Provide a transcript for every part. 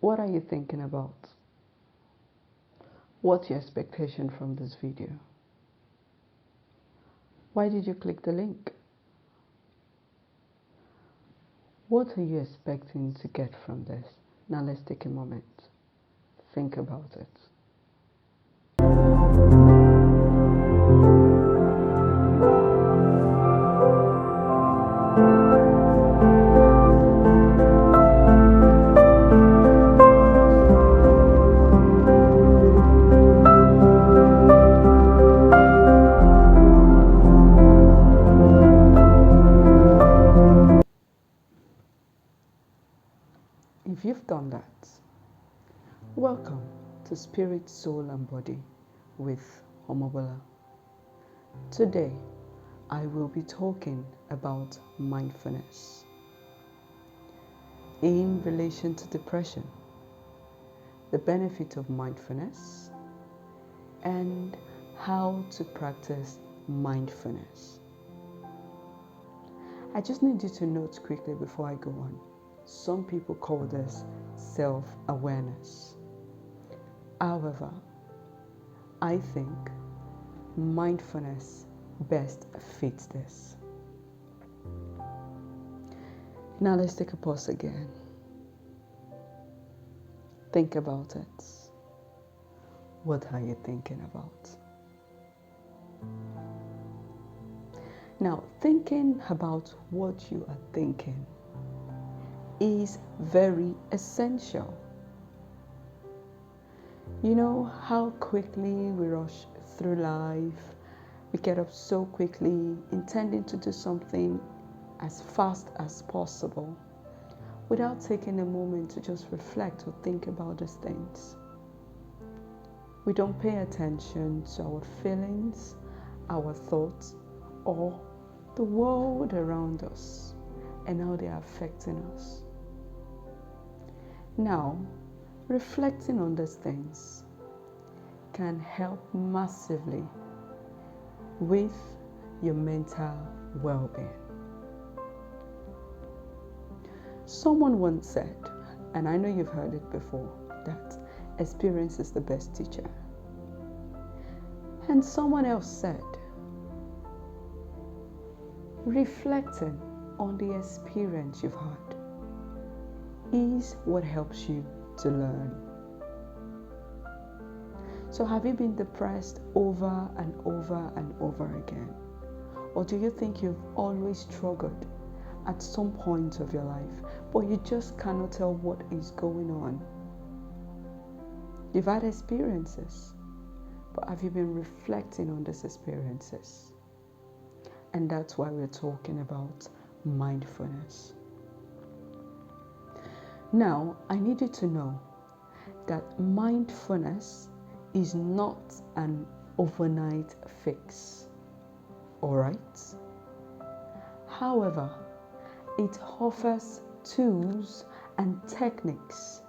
What are you thinking about? What's your expectation from this video? Why did you click the link? What are you expecting to get from this? Now let's take a moment. Think about it. If you've done that, welcome to Spirit, Soul and Body with Omobola. Today, I will be talking about mindfulness in relation to depression, the benefit of mindfulness, and how to practice mindfulness. I just need you to note quickly before I go on. Some people call this self-awareness. However, I think mindfulness best fits this. Now let's take a pause again. Think about it. What are you thinking about? Now, thinking about what you are thinking is very essential. You know how quickly we rush through life. We get up so quickly, intending to do something as fast as possible, without taking a moment to just reflect or think about these things. We don't pay attention to our feelings, our thoughts, or the world around us and how they are affecting us. Now, reflecting on these things can help massively with your mental well-being. Someone once said, and I know you've heard it before, that experience is the best teacher. And someone else said, reflecting on the experience you've had is what helps you to learn. So have you been depressed over and over and over again? Or do you think you've always struggled at some point of your life, but you just cannot tell what is going on? You've had experiences, but have you been reflecting on these experiences? And that's why we're talking about mindfulness. Now, I need you to know that mindfulness is not an overnight fix, all right? However, it offers tools and techniques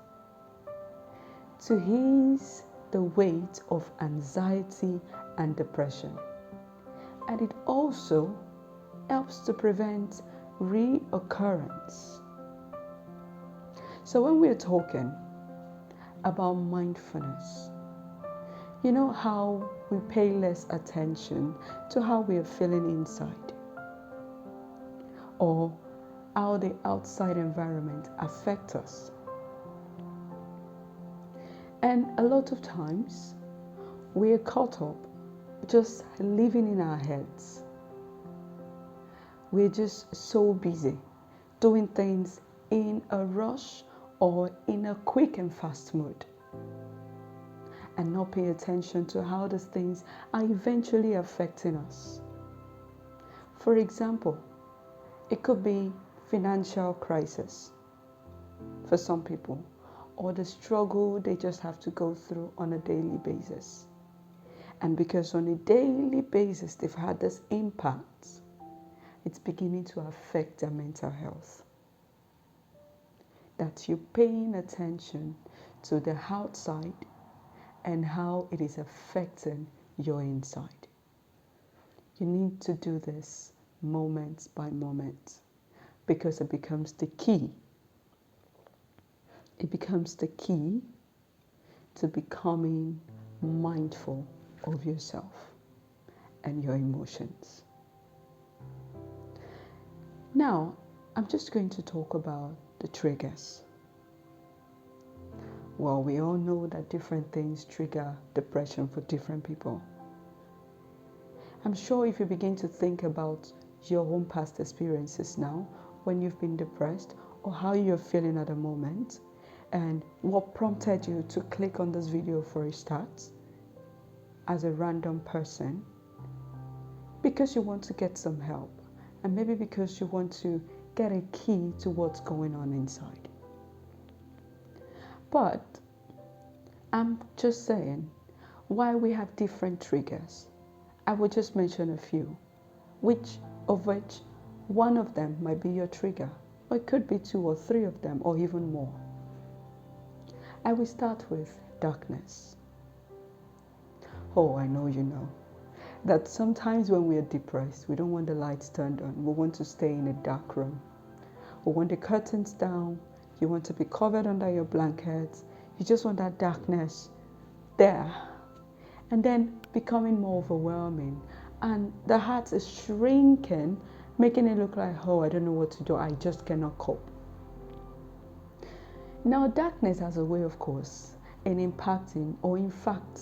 to ease the weight of anxiety and depression. And it also helps to prevent reoccurrence. So when we're talking about mindfulness, you know how we pay less attention to how we are feeling inside, or how the outside environment affects us. And a lot of times, we are caught up just living in our heads. We're just so busy doing things in a rush or in a quick and fast mood, and not pay attention to how these things are eventually affecting us. For example, it could be financial crisis for some people, or the struggle they just have to go through on a daily basis. And because on a daily basis they've had this impact, it's beginning to affect their mental health. That you're paying attention to the outside and how it is affecting your inside. You need to do this moment by moment, because it becomes the key it becomes the key to becoming mindful of yourself and your emotions. Now, I'm just going to talk about the triggers. Well, we all know that different things trigger depression for different people. I'm sure if you begin to think about your own past experiences now, when you've been depressed, or how you're feeling at the moment, and what prompted you to click on this video for a start, as a random person, because you want to get some help, and maybe because you want to get a key to what's going on inside. But I'm just saying, why we have different triggers. I will just mention a few, which one of them might be your trigger, or it could be 2 or 3 of them, or even more. I will start with darkness. Oh, I know you know that sometimes when we are depressed, we don't want the lights turned on. We want to stay in a dark room. We want the curtains down. You want to be covered under your blankets. You just want that darkness there. And then becoming more overwhelming. And the heart is shrinking, making it look like, oh, I don't know what to do. I just cannot cope. Now, darkness has a way, of course, in impacting, or in fact,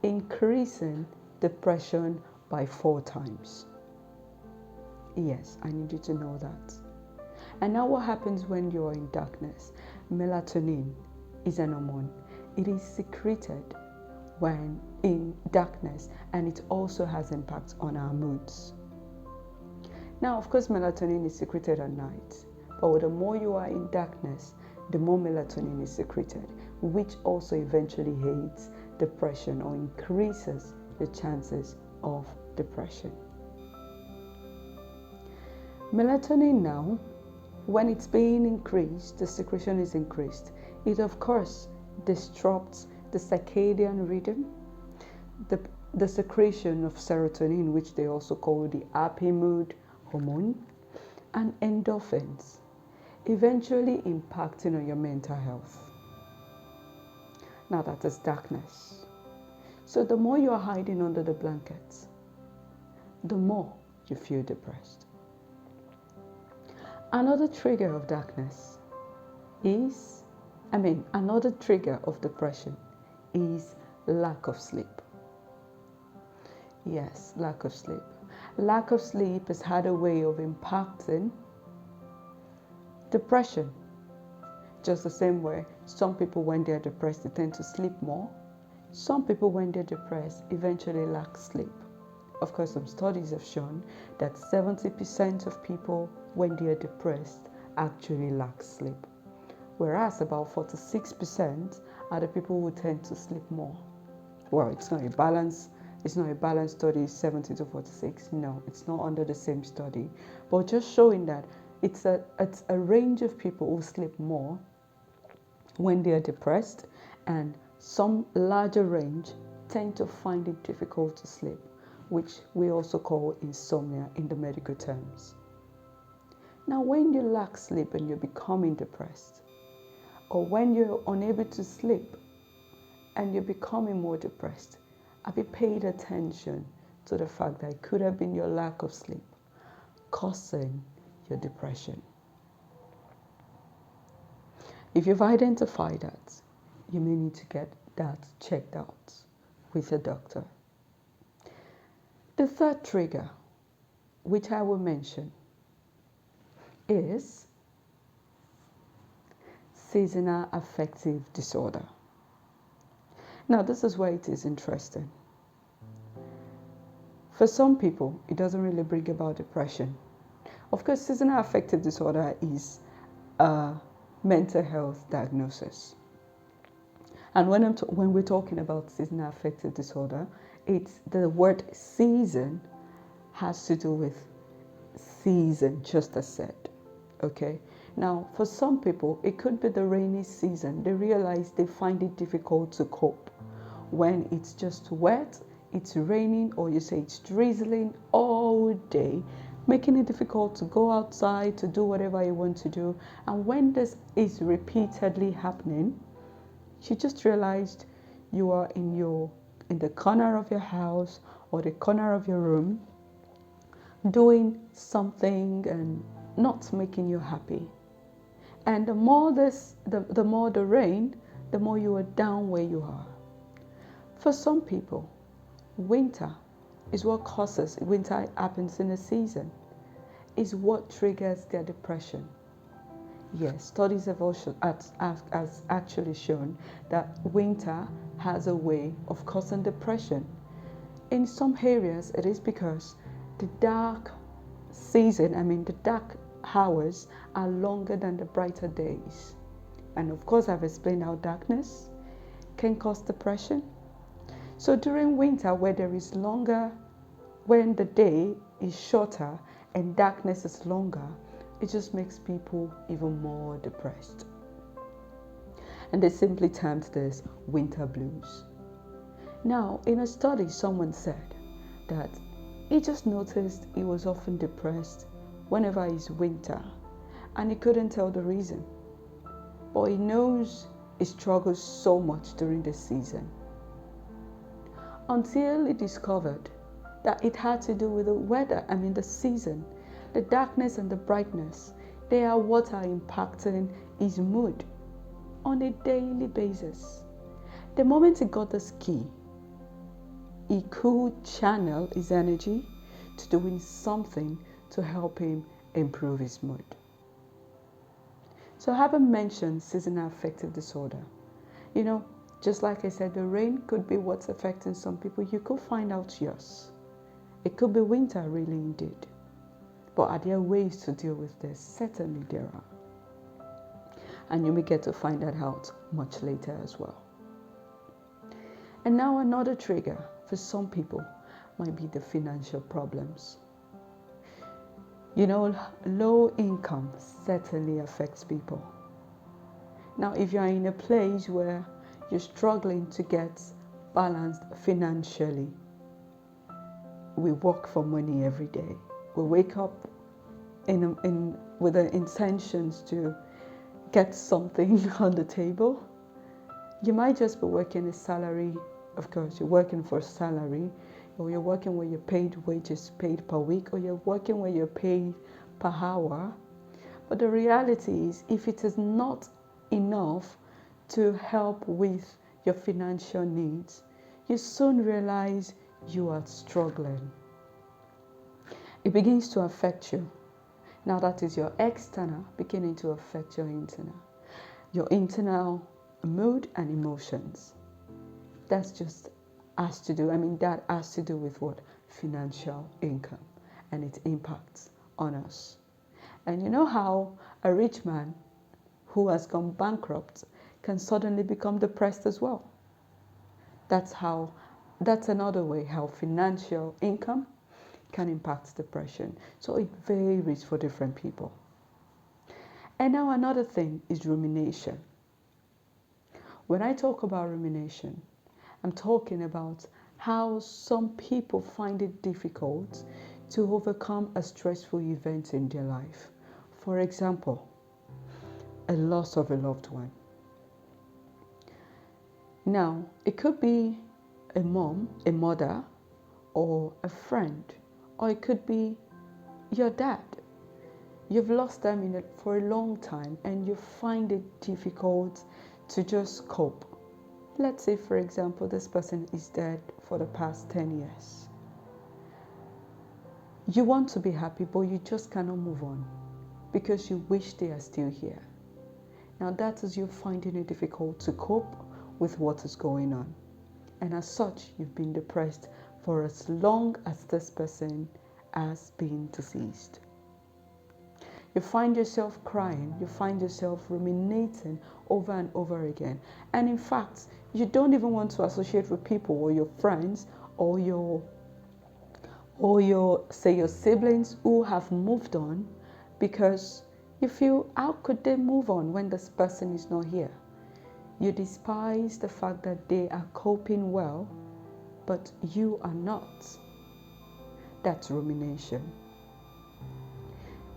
increasing depression by 4 times. Yes, I need you to know that. And now what happens when you're in darkness? Melatonin is an hormone. It is secreted when in darkness, and it also has impact on our moods. Now, of course, melatonin is secreted at night, but the more you are in darkness, the more melatonin is secreted, which also eventually aids depression or increases the chances of depression. Melatonin now, when it's being increased, the secretion is increased. It, of course, disrupts the circadian rhythm, the secretion of serotonin, which they also call the happy mood hormone, and endorphins, eventually impacting on your mental health. Now that is darkness. So the more you are hiding under the blankets, the more you feel depressed. Another trigger of darkness another trigger of depression is lack of sleep. Yes, lack of sleep. Lack of sleep has had a way of impacting depression. Just the same way, some people when they're depressed, they tend to sleep more. Some people when they're depressed eventually lack sleep. Of course, some studies have shown that 70% of people when they are depressed actually lack sleep, whereas about 46% are the people who tend to sleep more. Well, it's not a balanced study, 70 to 46. No, it's not under the same study, but just showing that it's a range of people who sleep more when they are depressed, and some larger range tend to find it difficult to sleep, which we also call insomnia in the medical terms. Now, when you lack sleep and you're becoming depressed, or when you're unable to sleep and you're becoming more depressed, have you paid attention to the fact that it could have been your lack of sleep causing your depression? If you've identified that, you may need to get that checked out with a doctor. The third trigger, which I will mention, is seasonal affective disorder. Now, this is where it is interesting. For some people, it doesn't really bring about depression. Of course, seasonal affective disorder is a mental health diagnosis. And when we're talking about seasonal affective disorder, it's the word season has to do with season, just as said. Okay. Now, for some people, it could be the rainy season. They realize they find it difficult to cope when it's just wet, it's raining, or you say it's drizzling all day. making it difficult to go outside to do whatever you want to do. And when this is repeatedly happening, you just realized you are in the corner of your house or the corner of your room doing something and not making you happy. And the more the rain, the more you are down where you are. For some people, winter is what causes, winter happens in a season, is what triggers their depression. Yes, studies have also has actually shown that winter has a way of causing depression. In some areas, it is because the dark the dark hours are longer than the brighter days. And of course, I've explained how darkness can cause depression. So during winter, when the day is shorter and darkness is longer, it just makes people even more depressed. And they simply termed this winter blues. Now, in a study, someone said that he just noticed he was often depressed whenever it's winter, and he couldn't tell the reason. But he knows he struggles so much during this season. Until he discovered that it had to do with the weather, the season, the darkness and the brightness. They are what are impacting his mood on a daily basis. The moment he got this key, he could channel his energy to doing something to help him improve his mood. So I haven't mentioned seasonal affective disorder. Just like I said, the rain could be what's affecting some people. You could find out yours. It could be winter, really, indeed. But are there ways to deal with this? Certainly there are. And you may get to find that out much later as well. And now another trigger for some people might be the financial problems. Low income certainly affects people. Now, if you are in a place where you're struggling to get balanced financially, we work for money every day. We wake up with the intentions to get something on the table. You might just be working a salary. Of course, you're working for a salary, or you're working where you're paid wages paid per week, or you're working where you're paid per hour. But the reality is, if it is not enough to help with your financial needs, you soon realize you are struggling. It begins to affect you. Now that is your external beginning to affect your internal mood and emotions. That has to do with what? Financial income and its impacts on us. And you know how a rich man who has gone bankrupt can suddenly become depressed as well. That's another way how financial income can impact depression. So it varies for different people. And now another thing is rumination. When I talk about rumination, I'm talking about how some people find it difficult to overcome a stressful event in their life. For example, a loss of a loved one. Now, it could be a mom, a mother, or a friend, or it could be your dad. You've lost them for a long time and you find it difficult to just cope. Let's say, for example, this person is dead for the past 10 years. You want to be happy, but you just cannot move on because you wish they are still here. Now that is you finding it difficult to cope with what is going on. And as such, you've been depressed for as long as this person has been deceased. You find yourself crying, you find yourself ruminating over and over again. And in fact, you don't even want to associate with people or your friends or your siblings who have moved on, because you feel, how could they move on when this person is not here? You despise the fact that they are coping well, but you are not. That's rumination.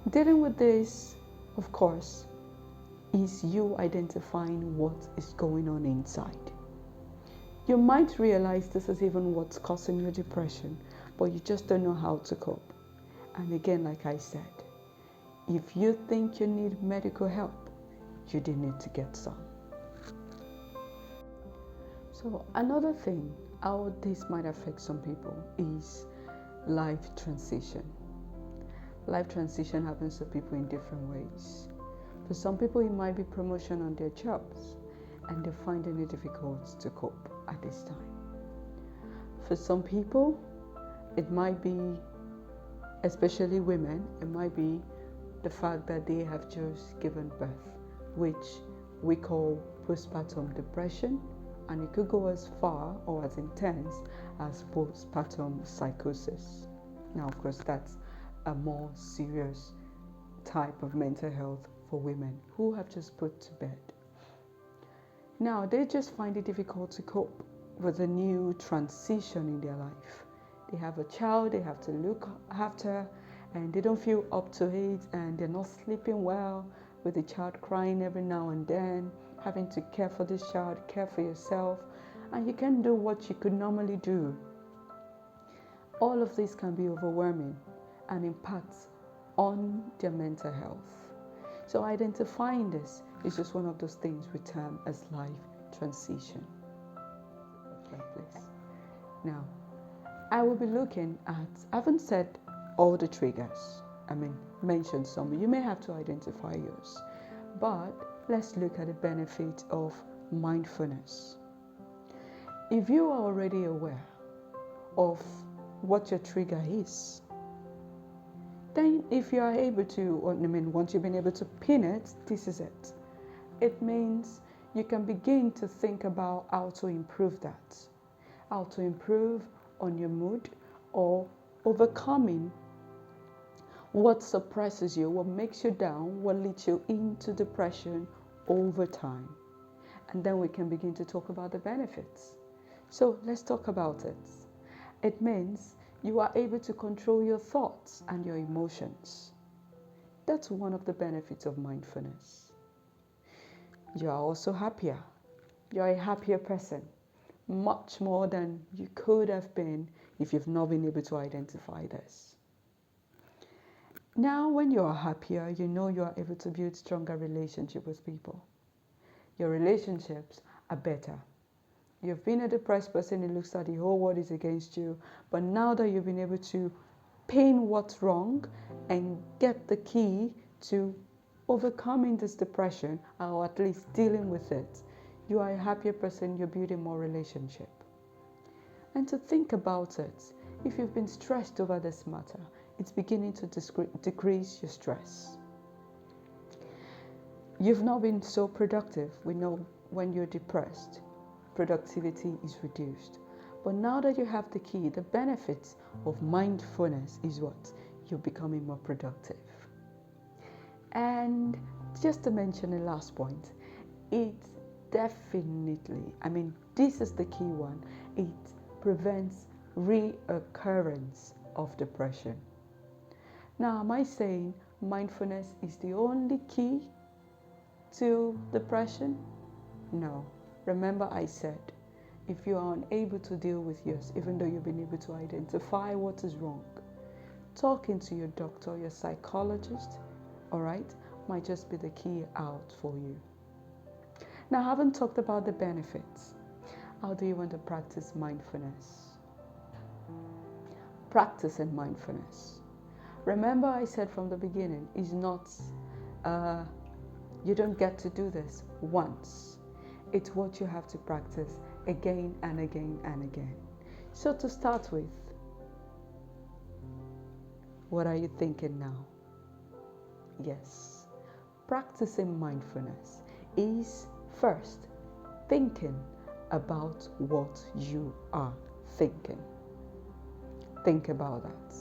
Dealing with this, of course, is you identifying what is going on inside. You might realize this is even what's causing your depression, but you just don't know how to cope. And again, like I said, if you think you need medical help, you do need to get some. So another thing, how this might affect some people is life transition. Life transition happens to people in different ways. For some people, it might be promotion on their jobs, and they're finding it difficult to cope at this time. For some people, it might be, especially women, it might be the fact that they have just given birth, which we call postpartum depression, and it could go as far or as intense as postpartum psychosis. Now, of course, that's a more serious type of mental health for women who have just put to bed. Now, they just find it difficult to cope with a new transition in their life. They have a child they have to look after, and they don't feel up to it, and they're not sleeping well with the child crying every now and then, having to care for this child, care for yourself, and you can't do what you could normally do. All of this can be overwhelming and impacts on their mental health. So identifying this is just one of those things we term as life transition. Now, I will be looking at, I haven't said all the triggers, mentioned some. You may have to identify yours, but let's look at the benefit of mindfulness. If you are already aware of what your trigger is, then if you are able to, once you've been able to pin it, this is it. It means you can begin to think about how to improve that, how to improve on your mood or overcoming what suppresses you, what makes you down, what leads you into depression over time. And then we can begin to talk about the benefits. So let's talk about it. It means you are able to control your thoughts and your emotions. That's one of the benefits of mindfulness. You are also happier. You're a happier person, much more than you could have been if you've not been able to identify this. Now, when you are happier, you know you are able to build stronger relationships with people. Your relationships are better. You've been a depressed person, it looks like the whole world is against you. But now that you've been able to pin what's wrong and get the key to overcoming this depression, or at least dealing with it, you are a happier person, you're building more relationship. And to think about it, if you've been stressed over this matter, it's beginning to decrease your stress. You've not been so productive. We know when you're depressed, productivity is reduced. But now that you have the key, the benefits of mindfulness is what? You're becoming more productive. And just to mention the last point, it definitely, this is the key one, it prevents reoccurrence of depression. Now, am I saying mindfulness is the only key to depression? No. Remember I said, if you are unable to deal with yours, even though you've been able to identify what is wrong, talking to your doctor, your psychologist, might just be the key out for you. Now, I haven't talked about the benefits. How do you want to practice mindfulness? Practicing mindfulness. Remember I said from the beginning, it's not, you don't get to do this once. It's what you have to practice again and again and again. So to start with, what are you thinking now? Yes, practicing mindfulness is first thinking about what you are thinking. Think about that.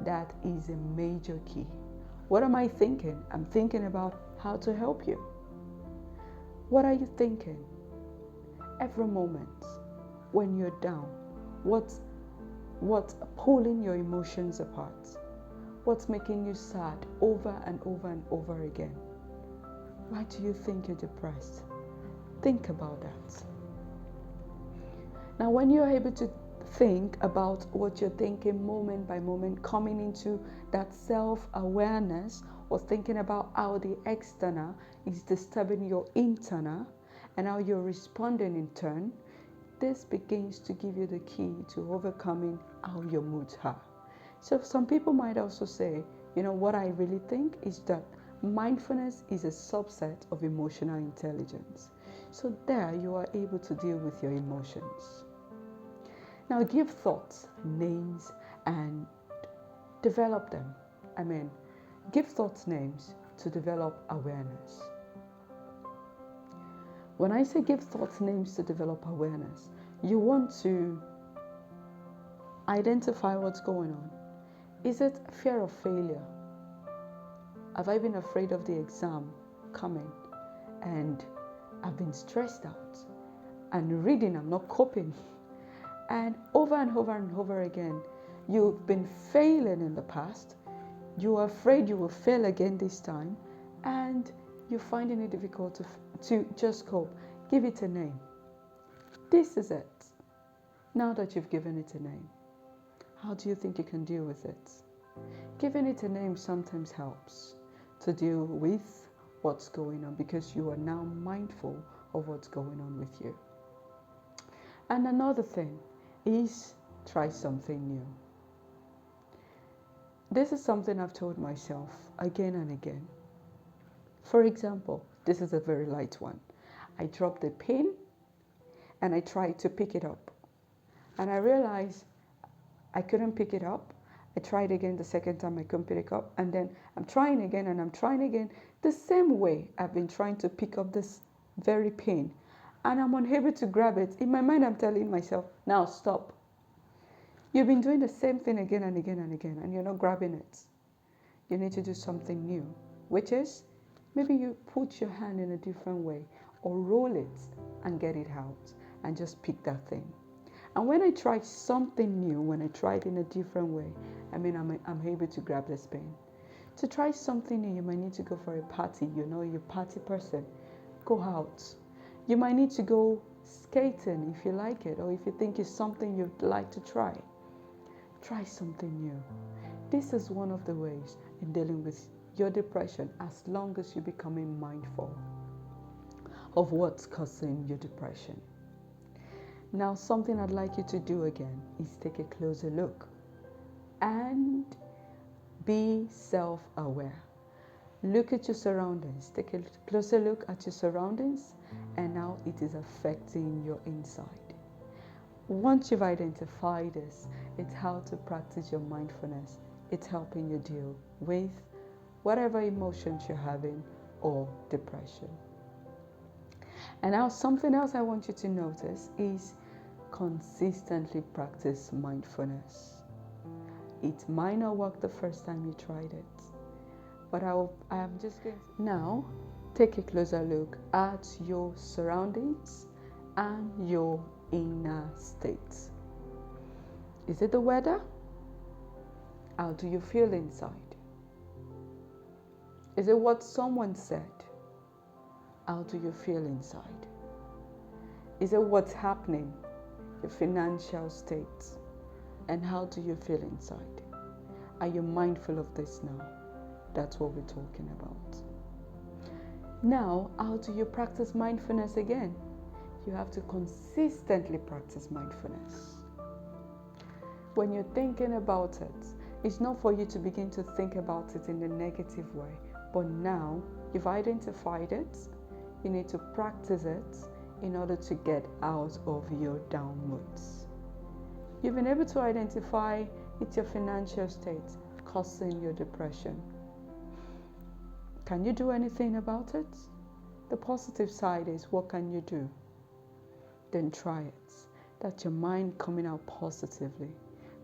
That is a major key. What am I thinking? I'm thinking about how to help you. What are you thinking? Every moment when you're down, what's pulling your emotions apart? What's making you sad over and over and over again? Why do you think you're depressed? Think about that. Now, when you're able to think about what you're thinking moment by moment, coming into that self-awareness, or thinking about how the external is disturbing your internal and how you're responding in turn, this begins to give you the key to overcoming how your moods are. So some people might also say, what I really think is that mindfulness is a subset of emotional intelligence. So there you are able to deal with your emotions. Now give thoughts names and develop them. Give thoughts names to develop awareness. When I say give thoughts names to develop awareness, you want to identify what's going on. Is it fear of failure? Have I been afraid of the exam coming and I've been stressed out and reading, I'm not coping? And over and over and over again, you've been failing in the past, you are afraid you will fail again this time, and you're finding it difficult to just cope. Give it a name. This is it. Now that you've given it a name, how do you think you can deal with it? Giving it a name sometimes helps to deal with what's going on because you are now mindful of what's going on with you. And another thing is try something new. This is something I've told myself again and again. For example, this is a very light one. I dropped a pen and I tried to pick it up. And I realized I couldn't pick it up. I tried again the second time, I couldn't pick it up. And then I'm trying again and I'm trying again. The same way I've been trying to pick up this very pen. And I'm unable to grab it. In my mind, I'm telling myself, now stop. You've been doing the same thing again and again and again, and you're not grabbing it. You need to do something new, which is maybe you put your hand in a different way or roll it and get it out and just pick that thing. And when I try something new, when I try it in a different way, I'm able to grab this pen. To try something new, you might need to go for a party. You're a party person. Go out. You might need to go skating if you like it, or if you think it's something you'd like to try. Try something new. This is one of the ways in dealing with your depression, as long as you're becoming mindful of what's causing your depression. Now, something I'd like you to do again is take a closer look and be self-aware. Look at your surroundings. Take a closer look at your surroundings and how it is affecting your inside. Once you've identified this, it's how to practice your mindfulness. It's helping you deal with whatever emotions you're having or depression. And now something else I want you to notice is consistently practice mindfulness. It might not work the first time you tried it, but I am just going to now take a closer look at your surroundings and your inner state. Is it the weather? How do you feel inside? Is it what someone said? How do you feel inside? Is it what's happening? Your financial state? And how do you feel inside? Are you mindful of this now? That's what we're talking about. Now, how do you practice mindfulness again? You have to consistently practice mindfulness. When you're thinking about it, it's not for you to begin to think about it in a negative way. But now you've identified it, you need to practice it in order to get out of your down moods. You've been able to identify it's your financial state causing your depression. Can you do anything about it? The positive side is, what can you do? Then try it. That's your mind coming out positively.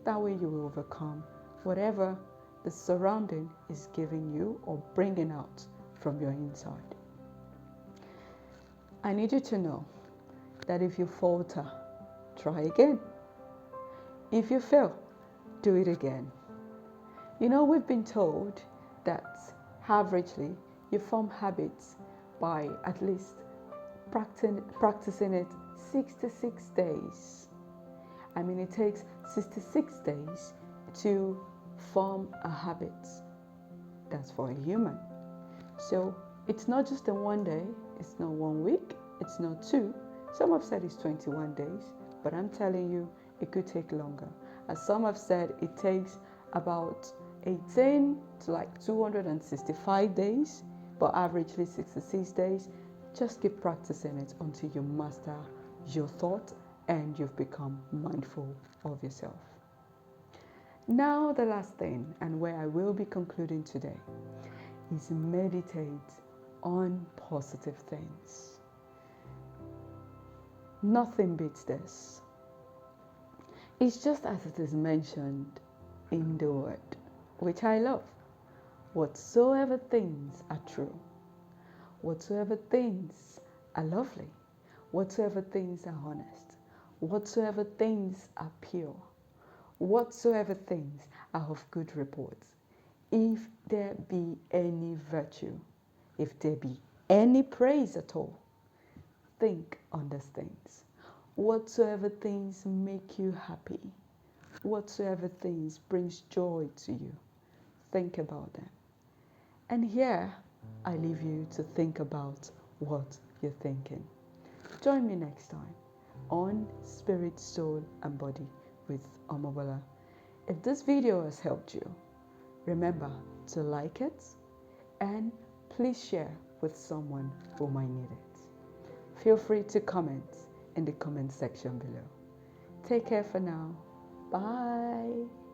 That way you will overcome whatever the surrounding is giving you or bringing out from your inside. I need you to know that if you falter, try again. If you fail, do it again. You know, we've been told that averagely you form habits by at least practicing it 66 days. I mean, it takes 66 days to form a habit. That's for a human. So it's not just a one day, it's not 1 week, it's not two. Some have said it's 21 days, but I'm telling you, it could take longer. As some have said, it takes about 18 to like 265 days, but averagely 66 days. Just keep practicing it until you master your thought and you've become mindful of yourself. Now, the last thing, and where I will be concluding today, is meditate on positive things. Nothing beats this. It's just as it is mentioned in the word, which I love. Whatsoever things are true, whatsoever things are lovely, whatsoever things are honest, whatsoever things are pure, whatsoever things are of good report, if there be any virtue, if there be any praise at all, think on these things. Whatsoever things make you happy, whatsoever things brings joy to you, think about them. And here, I leave you to think about what you're thinking. Join me next time on Spirit, Soul and Body with Omobola. If this video has helped you, remember to like it and please share with someone who might need it. Feel free to comment in the comment section below. Take care for now. Bye.